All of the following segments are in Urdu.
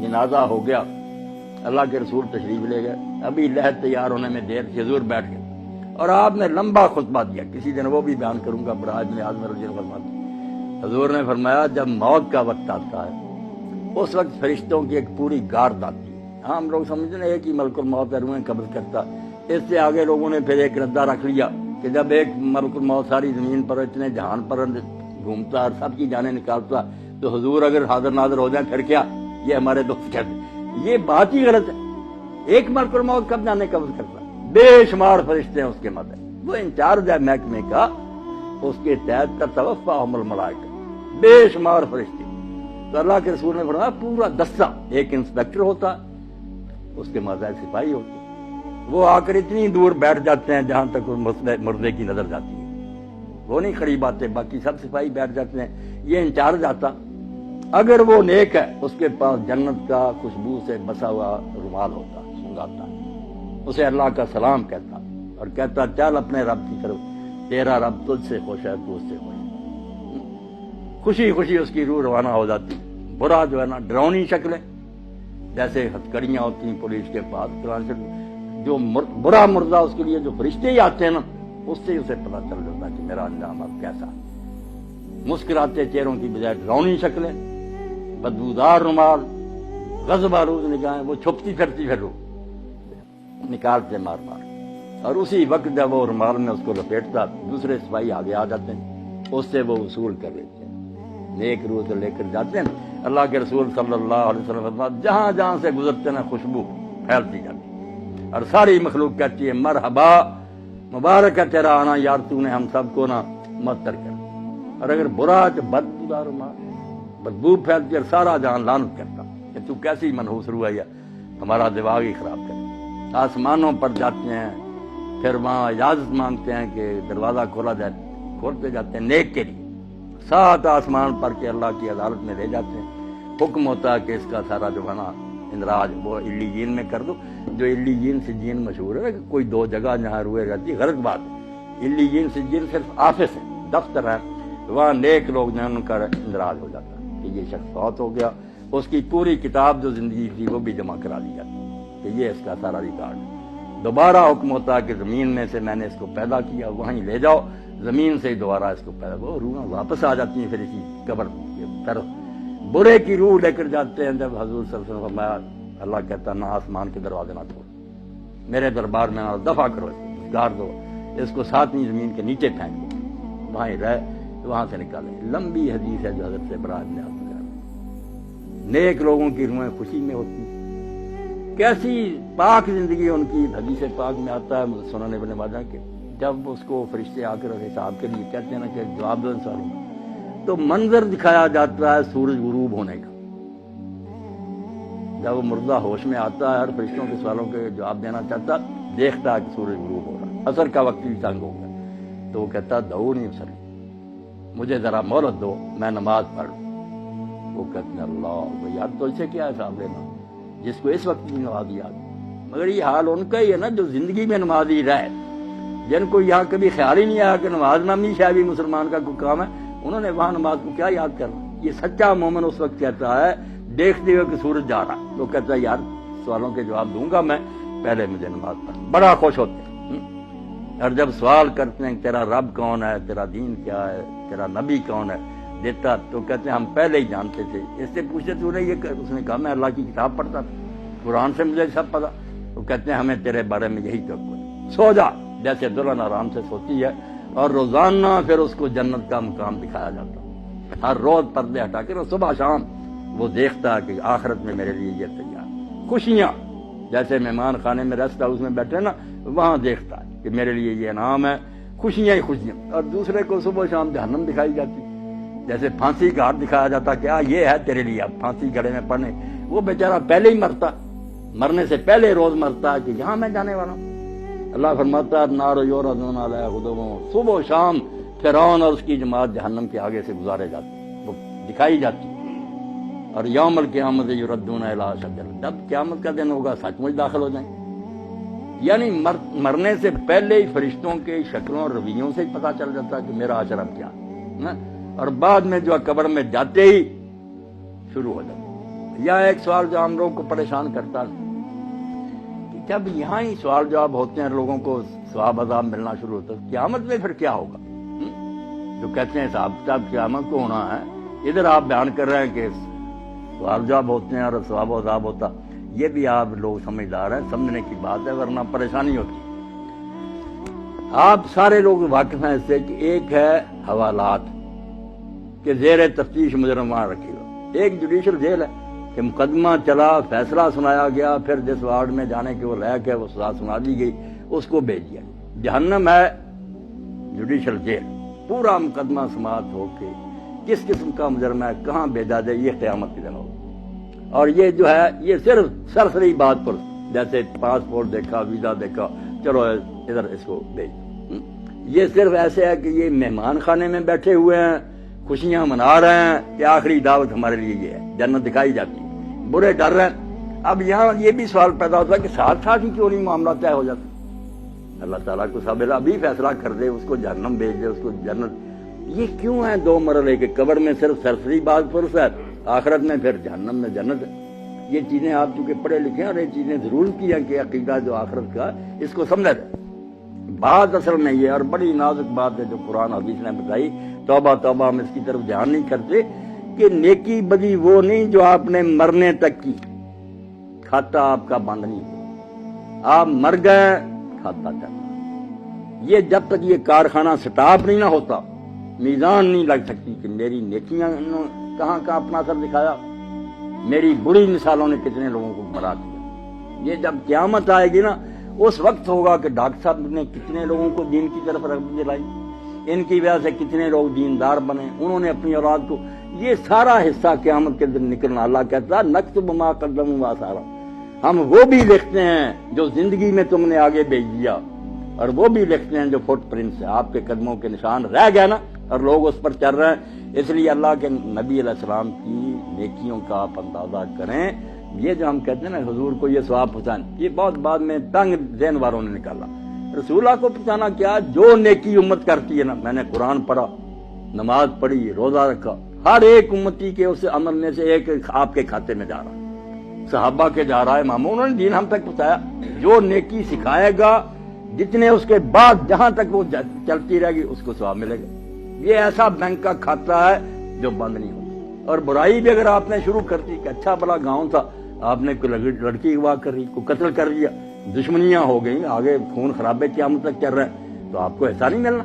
جنازہ ہو گیا، اللہ کے رسول تشریف لے گئے، ابھی لحد تیار ہونے میں دیر تھی، حضور بیٹھ گئے اور آپ نے لمبا خطبہ دیا، کسی دن وہ بھی بیان کروں گا، براج میں آج میں رضی اللہ عنہ۔ حضور نے فرمایا جب موت کا وقت آتا ہے اس وقت فرشتوں کی ایک پوری گارد آتی ہے۔ ہم لوگ سمجھتے ہیں ایک ہی ملک الموت ہے، روحیں قبض کرتا، اس سے آگے لوگوں نے پھر ایک ردہ رکھ لیا کہ جب ایک ملک الموت ساری زمین پر اتنے جہان پر گھومتا اور سب کی جانیں نکالتا تو حضور اگر حاضر ناظر ہو جائیں پھر کیا؟ یہ ہمارے دوست کہتے ہیں یہ بات ہی غلط ہے۔ ایک ملک الموت کب جانے قبض کرتا، بے شمار فرشتے ہیں اس کے مدد، وہ انچارج ہے محکمے کا، اس کے تحت تتوفاہم الملائکہ، بے شمار فرشتے۔ تو اللہ کے رسول نے فرمایا پورا دستہ، ایک انسپیکٹر ہوتا اس کے ماتحت سپاہی ہوتے، وہ آ کر اتنی دور بیٹھ جاتے ہیں جہاں تک مردے کی نظر جاتی ہے، وہ نہیں قریب آتے، باقی سب سپاہی بیٹھ جاتے ہیں، یہ انچارج آتا، اگر وہ نیک ہے اس کے پاس جنت کا خوشبو سے بسا ہوا رومال ہوتا، سنگاتا، اسے اللہ کا سلام کہتا اور کہتا چل اپنے رب کی طرف، تیرا رب تجھ سے خوش ہے، تو اس سے خوش ہے۔ خوشی خوشی اس کی روح روانہ ہو جاتی۔ برا جو ہے نا ڈراؤنی شکلیں جیسے ہتھکڑیاں ہوتی ہیں پولیس کے پاس، جو برا مردہ اس کے لیے جو فرشتے ہی آتے ہیں نا اس سے اسے پتہ چل جاتا ہے کہ میرا انجام اب کیسا ہے۔ مسکراتے چہروں کی بجائے ڈراؤنی شکلیں، بدبودار رومال، غضب آلود نگاہیں، وہ چھپتی پھرتی پھر روح نکالتے مار مار، اور اسی وقت جب وہ رومال میں اس کو لپیٹتا دوسرے سپاہی آگے آ جاتے ہیں، اس سے وہ وصول کر لیتے ہیں، نیک روح سے لے کر جاتے ہیں۔ اللہ کے رسول صلی اللہ علیہ وسلم فرماتے جہاں جہاں سے گزرتے ہیں خوشبو پھیلتی جاتی اور ساری مخلوق کہتی ہے مرحبا، مبارک ہے تیرا آنا یار، تو نے ہم سب کو نا معطر کر۔ اور اگر برا تو بدبودار رومال، بدبو پھیلتی اور سارا جہان لعنت کرتا کہ تو کیسی منحوس روح ہے، ہمارا دماغ ہی خراب کر۔ آسمانوں پر جاتے ہیں، پھر وہاں اجازت مانگتے ہیں کہ دروازہ کھولا جائے، کھولتے جاتے ہیں نیک کے لیے، 7 آسمان پر کے اللہ کی عدالت میں لے جاتے ہیں، حکم ہوتا ہے کہ اس کا سارا جو ہے نا اندراج وہ علیین میں کر دو۔ جو علیین سجین مشہور ہے کہ کوئی 2 جگہ جہاں روئے رہتی، غلط بات ہے، علیین سجین صرف آفس ہے، دفتر ہے، وہاں نیک لوگ جو ان کا اندراج ہو جاتا ہے کہ یہ شخص فوت ہو گیا، اس کی پوری کتاب جو زندگی تھی وہ بھی جمع کرا دی جاتی ہے کہ یہ اس کا سارا ریکارڈ ہے۔ دوبارہ حکم ہوتا ہے کہ زمین میں سے میں نے اس کو پیدا کیا، وہیں لے جاؤ، زمین سے ہی دوبارہ اس کو پیدا، وہ روحیں واپس آ جاتی ہیں پھر اسی قبر کے طرف۔ برے کی روح لے کر جاتے ہیں، جب حضور صلی اللہ علیہ وسلم فرمایا اللہ کہتا نہ آسمان کے دروازے نہ کھول، میرے دربار میں نہ دفع کرو، گار دو، اس کو 7ویں زمین کے نیچے پھینک دو، وہاں ہی رہے، وہاں سے نکالیں۔ لمبی حدیث ہے جو حضرت سے براج نے آپ کو، نیک لوگوں کی روحیں خوشی میں ہوتی ہیں، کیسی پاک زندگی ان کی۔ حدیث پاک میں آتا ہے سنن ابن ماجہ کے، جب اس کو فرشتے آ کر حساب کے لیے کہتے ہیں نا کہ جواب دو انسانوں، تو منظر دکھایا جاتا ہے سورج غروب ہونے کا۔ جب وہ مردہ ہوش میں آتا ہے اور فرشتوں کے سوالوں کے جواب دینا چاہتا، دیکھتا ہے کہ سورج غروب ہو رہا، عصر کا وقت بھی تنگ ہو گیا، تو وہ کہتا دعو نہیں عصر، مجھے ذرا مہلت دو میں نماز پڑھ لوں۔ وہ کہتے ہیں اللہ وہ یاد تو اسے کیا حساب لینا جس کو اس وقت بھی نماز یاد، مگر یہ حال ان کا ہی ہے نا جو زندگی میں نمازی رہے، جن کو یہاں کبھی خیال ہی نہیں آیا کہ نماز نامی شاید بھی مسلمان کا کوئی کام ہے، انہوں نے وہاں نماز کو کیا یاد کرنا۔ یہ سچا مومن اس وقت کہتا ہے دیکھتے ہوئے کہ سورج جا رہا، تو کہتا ہے یار سوالوں کے جواب دوں گا میں، پہلے مجھے نماز پڑھ، بڑا خوش ہوتے ہیں۔ اور جب سوال کرتے ہیں تیرا رب کون ہے، تیرا دین کیا ہے، تیرا نبی کون ہے، دیتا تو کہتے ہیں ہم پہلے ہی جانتے تھے، اس سے پوچھتے تو نے یہ، اس نے کہا میں اللہ کی کتاب پڑھتا تھا، قرآن سے مجھے سب پتا۔ تو کہتے ہیں ہمیں تیرے بارے میں یہی توقع ہے، سو جا، جیسے دلہن آرام سے سوتی ہے، اور روزانہ پھر اس کو جنت کا مقام دکھایا جاتا، ہر روز پردے ہٹا کے صبح شام وہ دیکھتا ہے کہ آخرت میں میرے لیے یہ تیار خوشیاں، جیسے مہمان خانے میں ریسٹ ہاؤس میں بیٹھے نا، وہاں دیکھتا ہے کہ میرے لیے یہ انعام ہے، خوشیاں ہی خوشیاں۔ اور دوسرے کو صبح شام جہنم دکھائی جاتی، جیسے پھانسی گھاٹ دکھایا جاتا کہ یہ ہے تیرے لیے اب پھانسی گھڑے میں پڑنے، وہ بیچارہ پہلے ہی مرتا، مرنے سے پہلے روز مرتا ہے کہ یہاں میں جانے والا ہوں۔ اللہ فرماتا ہے نار یعرضون علیہا غدوا، صبح و شام فرعون اور اس کی جماعت جہنم کے آگے سے گزارے جاتے، وہ دکھائی جاتی۔ اور یوم القیامت یردون الی اشد، جب قیامت کا دن ہوگا سچ مچ داخل ہو جائیں، یعنی مرنے سے پہلے ہی فرشتوں کے شکلوں اور رویوں سے ہی پتہ چل جاتا ہے کہ میرا حشر اب کیا، اور بعد میں جو قبر میں جاتے ہی شروع ہو جاتا یا ایک سوال جو ہم لوگ کو پریشان کرتا ہے کہ جب یہاں ہی سوال جواب ہوتے ہیں لوگوں کو ثواب عذاب ملنا شروع ہوتا ہے، قیامت میں پھر کیا ہوگا؟ جو کہتے ہیں صاحب صاحب قیامت کو ہونا ہے، ادھر آپ بیان کر رہے ہیں کہ سوال جواب ہوتے ہیں اور ثواب عذاب ہوتا، یہ بھی آپ لوگ سمجھدار ہیں، سمجھنے کی بات ہے، ورنہ پریشانی ہوتی ہے۔ آپ سارے لوگ واقف ہیں اس سے کہ ایک ہے حوالات کہ زیر تفتیش مجرم وہاں رکھے گا، ایک جوڈیشل جیل ہے کہ مقدمہ چلا، فیصلہ سنایا گیا، پھر جس وارڈ میں جانے کے وہ لائق ہے وہ سزا سنا دی گئی، اس کو بھیج دیا۔ جہنم ہے جوڈیشل جیل، پورا مقدمہ سماعت ہو کے کس قسم کا مجرم ہے کہاں بھیجا جائے، یہ قیامت کے دن ہوگا۔ اور یہ جو ہے یہ صرف سرسری بات پر، جیسے پاسپورٹ دیکھا، ویزا دیکھا، چلو ادھر اس کو بھیج، یہ صرف ایسے ہے کہ یہ مہمان خانے میں بیٹھے ہوئے ہیں، خوشیاں منا رہے ہیں کہ آخری دعوت ہمارے لیے یہ ہے، جنت دکھائی جاتی ہے، برے ڈر رہے ہیں۔ اب یہاں یہ بھی سوال پیدا ہوتا ہے کہ ساتھ ساتھ ہی کیوں نہیں معاملہ طے ہو جاتا؟ اللہ تعالیٰ کو سب ابھی فیصلہ کر دے، اس کو جہنم بھیج دے، اس کو جنت۔ یہ کیوں ہے دو مرحلے کے؟ قبر میں صرف سرسری بات پرس ہے، آخرت میں پھر جہنم میں جنت ہے۔ یہ چیزیں آپ چونکہ پڑھے لکھے ہیں اور یہ چیزیں ضرور کی ہیں کہ عقیدہ جو آخرت کا اس کو سمجھا جائے۔ بات اصل میں یہ اور بڑی نازک بات ہے جو قرآن حدیث نے بتائی، توبہ توبہ ہم اس کی طرف دھیان نہیں کرتے کہ نیکی بدی وہ نہیں جو آپ نے مرنے تک کی، کھاتا آپ کا بند نہیں ہوا، آپ مر گئے کھاتا چلنا۔ یہ جب تک یہ کارخانہ سٹاپ نہیں نہ ہوتا، میزان نہیں لگ سکتی کہ میری نیکیاں کہاں کہاں اپنا اثر دکھایا، میری بری مثالوں نے کتنے لوگوں کو مرا دیا۔ یہ جب قیامت آئے گی نا، اس وقت ہوگا کہ ڈاکٹر صاحب نے کتنے لوگوں کو دین کی طرف رغبت دلائی، ان کی وجہ سے کتنے لوگ دیندار بنے، انہوں نے اپنی اولاد کو، یہ سارا حصہ قیامت کے دن نکلنا۔ اللہ کہتا ہے نکتب ما قدموا وآثارا، ہم وہ بھی لکھتے ہیں جو زندگی میں تم نے آگے بھیج دیا، اور وہ بھی لکھتے ہیں جو فٹ پرنٹس ہے، آپ کے قدموں کے نشان رہ گیا نا، اور لوگ اس پر چل رہے ہیں۔ اس لیے اللہ کے نبی علیہ السلام کی نیکیوں کا آپ اندازہ کریں۔ یہ جو ہم کہتے ہیں نا حضور کو یہ ثواب پہنچانا، یہ بہت بعد میں تنگ ذہن والوں نے نکالا۔ رسول اللہ کو پہنچانا کیا؟ جو نیکی امت کرتی ہے نا، میں نے قرآن پڑھا، نماز پڑھی، روزہ رکھا، ہر ایک امتی کے اس عمل میں سے ایک آپ کے کھاتے میں جا رہا، صحابہ کے جا رہا ہے، اماموں، انہوں نے دین ہم تک پہنچایا۔ جو نیکی سکھائے گا، جتنے اس کے بعد جہاں تک وہ چلتی رہے گی اس کو ثواب ملے گا۔ یہ ایسا بینک کا کھاتا ہے جو بند نہیں ہوتا۔ اور برائی بھی اگر آپ نے شروع کر دی کہ اچھا بڑا گاؤں تھا، آپ نے کوئی لڑکی اغوا کر رہی، کوئی قتل کر دیا، دشمنیاں ہو گئیں، آگے خون خرابے قیامت تک چل رہے ہیں، تو آپ کو ایسا نہیں ملنا۔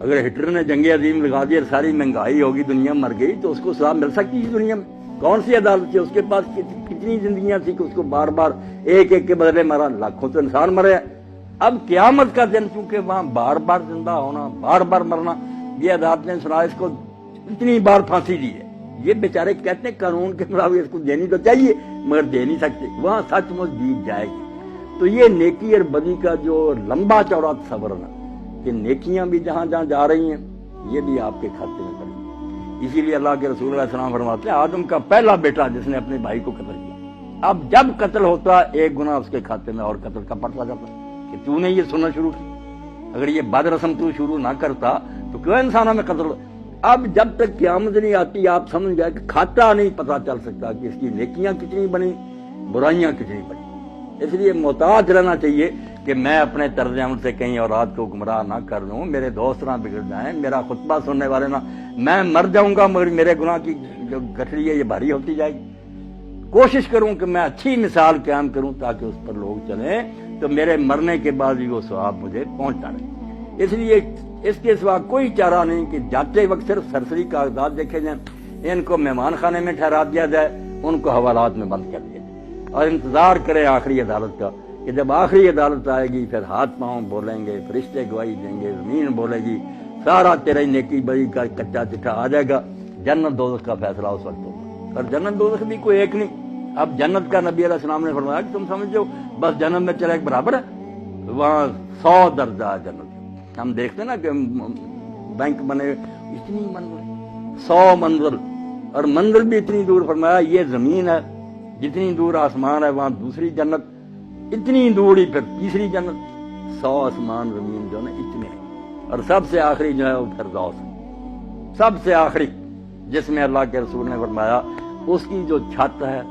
اگر ہٹلر نے جنگ عظیم لگا دی اور ساری مہنگائی ہوگی، دنیا مر گئی، تو اس کو ثواب مل سکتی ہے دنیا میں؟ کون سی عدالت تھی؟ اس کے پاس کتنی زندگیاں تھی کہ اس کو بار بار ایک ایک کے بدلے مرا، لاکھوں تو انسان مرے ہیں۔ اب قیامت کا دن چونکہ وہاں بار بار زندہ ہونا، بار بار مرنا، یہ عدالت نے سنا اس کو اتنی بار پھانسی دی ہے۔ یہ بیچارے کہتے ہیں قانون کے مطابق اس کو دینی تو چاہیے مگر دے نہیں سکتے، وہاں سچ مچ جیت جائے گی۔ تو یہ نیکی اور بدی کا جو لمبا چوڑا تصور ہے کہ نیکیاں بھی جہاں جہاں جا رہی ہیں، یہ بھی آپ کے کھاتے میں پڑیں گی۔ اسی لیے اللہ کے رسول علیہ السلام فرماتے ہیں آدم کا پہلا بیٹا جس نے اپنے بھائی کو قتل کیا، اب جب قتل ہوتا ایک گناہ اس کے کھاتے میں اور قتل کا پڑتا جاتا کہ تو نے یہ سننا شروع کی۔ اگر یہ بد رسم تو شروع نہ کرتا تو کیوں انسانوں میں قتل؟ اب جب تک قیامت نہیں آتی آپ سمجھ گئے کہ کھاتا نہیں پتا چل سکتا کہ اس کی نیکیاں کتنی بنی، برائیاں کتنی بنی۔ اس لیے محتاط رہنا چاہیے کہ میں اپنے طرز عمل سے کہیں اولاد کو گمراہ نہ کر لوں، میرے دوست نہ بگڑ جائیں، میرا خطبہ سننے والے نہ، میں مر جاؤں گا مگر میرے گناہ کی جو گٹھڑی ہے یہ بھاری ہوتی جائے گی۔ کوشش کروں کہ میں اچھی مثال قائم کروں تاکہ اس پر لوگ چلیں، تو میرے مرنے کے بعد بھی وہ ثواب مجھے پہنچتا رہے۔ اس لیے اس کے سوا کوئی چارہ نہیں کہ جاتے وقت صرف سرسری کاغذات دیکھے جائیں، ان کو مہمان خانے میں ٹھہرا دیا جائے، ان کو حوالات میں بند کر دیا جائے، اور انتظار کریں آخری عدالت کا کہ جب آخری عدالت آئے گی پھر ہاتھ پاؤں بولیں گے، فرشتے گواہی دیں گے، زمین بولے گی، سارا تیرے نیکی بری کا کچا چٹھا آ جائے گا، جنت دوزخ کا فیصلہ اس وقت ہوگا۔ اور جنت دوزخ بھی کوئی ایک نہیں۔ اب جنت کا نبی علیہ السلام نے فرمایا کہ تم سمجھو بس جنت میں چلے ایک برابر ہے، وہاں 100 درجہ ہے جنت۔ ہم دیکھتے ہیں نا کہ بینک بنے اتنی منزل، 100 منزل، اور منزل بھی اتنی دور۔ فرمایا یہ زمین ہے، جتنی دور آسمان ہے وہاں دوسری جنت، اتنی دور ہی پھر تیسری جنت۔ 100 آسمان زمین جو نا اتنے ہیں، اور سب سے آخری جو ہے وہ فردوس ہے، سب سے آخری، جس میں اللہ کے رسول نے فرمایا اس کی جو چھت ہے